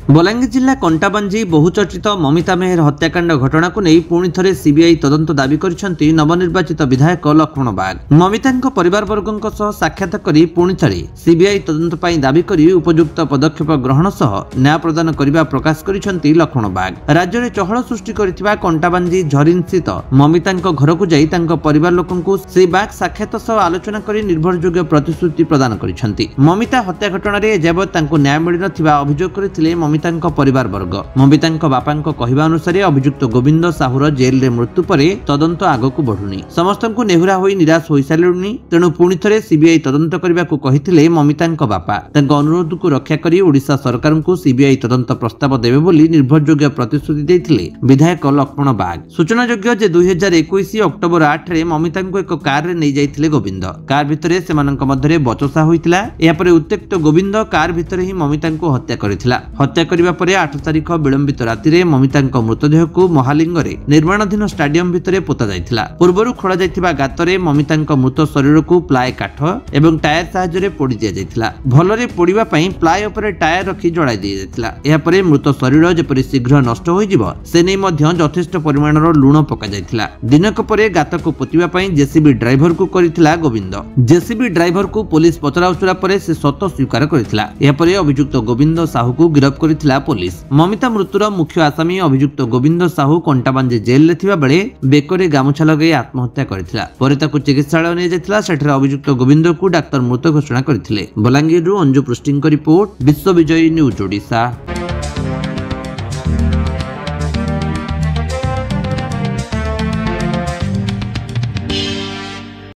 बलांगीर जिला कंटाबांजी बहुचर्चित ममिता मेहर हत्याकांड घटना को नहीं पुणी थे सीबीआई तदंत दाबी कर नवनिर्वाचित विधायक लक्ष्मण बाग। ममिता परिवार वर्गों साक्षात कर पुणी थे सीबीआई तदंत दाबी कर उपयुक्त पदक्षेप ग्रहण सह न्याय प्रदान करने प्रकाश कर लक्ष्मण बाग। राज्य में चहल सृष्टि कर कंटाबांजी झरिन स्थित ममिता घर को जाई परिवार लोक श्री बाग साक्षात सह आलोचना कर निर्भरयोग्य प्रतिश्रुति प्रदान कर ममिता हत्या घटन एजावत न्याय मिल ना अभियोग करते ममिता परिवार वर्ग। ममिता बापा कहवा अनुसार अभियुक्त गोविंद साहुर जेल रे मृत्यु पर तदंत आगक बढ़ुनी समस्त नेहुरा होई निराश हो सारे तेणु पुणी थे सीबीआई तदंत करने को कहते ममिता बापा अनुरोध को रक्षा कर ओडिशा सरकार को सीबीआई तदंत प्रस्ताव देवे बोली निर्भरयोग्य प्रतिश्रुति देते विधायक लक्ष्मण बाग। सूचनायोग्य जे 2021 अक्टोबर 8 रे ममिता एक कार रे नहीं जाइथिले गोविंद। कार भितरे सेमानंक मध्यरे बचसा होइतिला। या परे उत्त्यक्त गोविंद कार भितरे ही ममिता को हत्या करिथिला। हत्या करिबा परे 8 तारिख विलंबित राति ममिता मृतदेह को महालिंगरे निर्माणाधीन स्टाडियम भितरे पोता जाइथिला। पूर्वरु खोड़ा जाइथिबा गातरे ममिता मृत शरीर को प्लाय काठ एवं टायर साहाय्य पोड़ी दिया जाइथिला। भलरे पोड़िबा पई प्लाय उपरे टायर रखी जड़ाई दिया जाइथिला। या परे मृत शरीर जेपरि शीघ्र नष्ट होई जिवो से नै मध्य यथेष्ट परिमाणर लूण पका जाइथिला। दिनक परे गात को पोतिबा पई जेसीबी ड्राइवर को करिथिला गोविंद। जेसीबी ड्राइवर को पुलिस पचराउचरा परे से सत स्वीकार करिथिला। या परे अभियुक्त गोविंद साहू को गिरफ्त करिथिला पुलिस। ममिता मृत्युर मुख्य आसामी अभियुक्त गोविंद साहू कंटाबांजी जेल रे थिबा बेले बेकरे गामुछा लगे आत्महत्या करिथिला। परे ताकू चिकित्सालय ने जाइथिला। सेठरे अभियुक्त गोविंद को डाक्टर मृत घोषणा करथिले। बलांगीर अंजु पृष्टिंग रिपोर्ट विश्व विजयी न्यूज ओडिशा।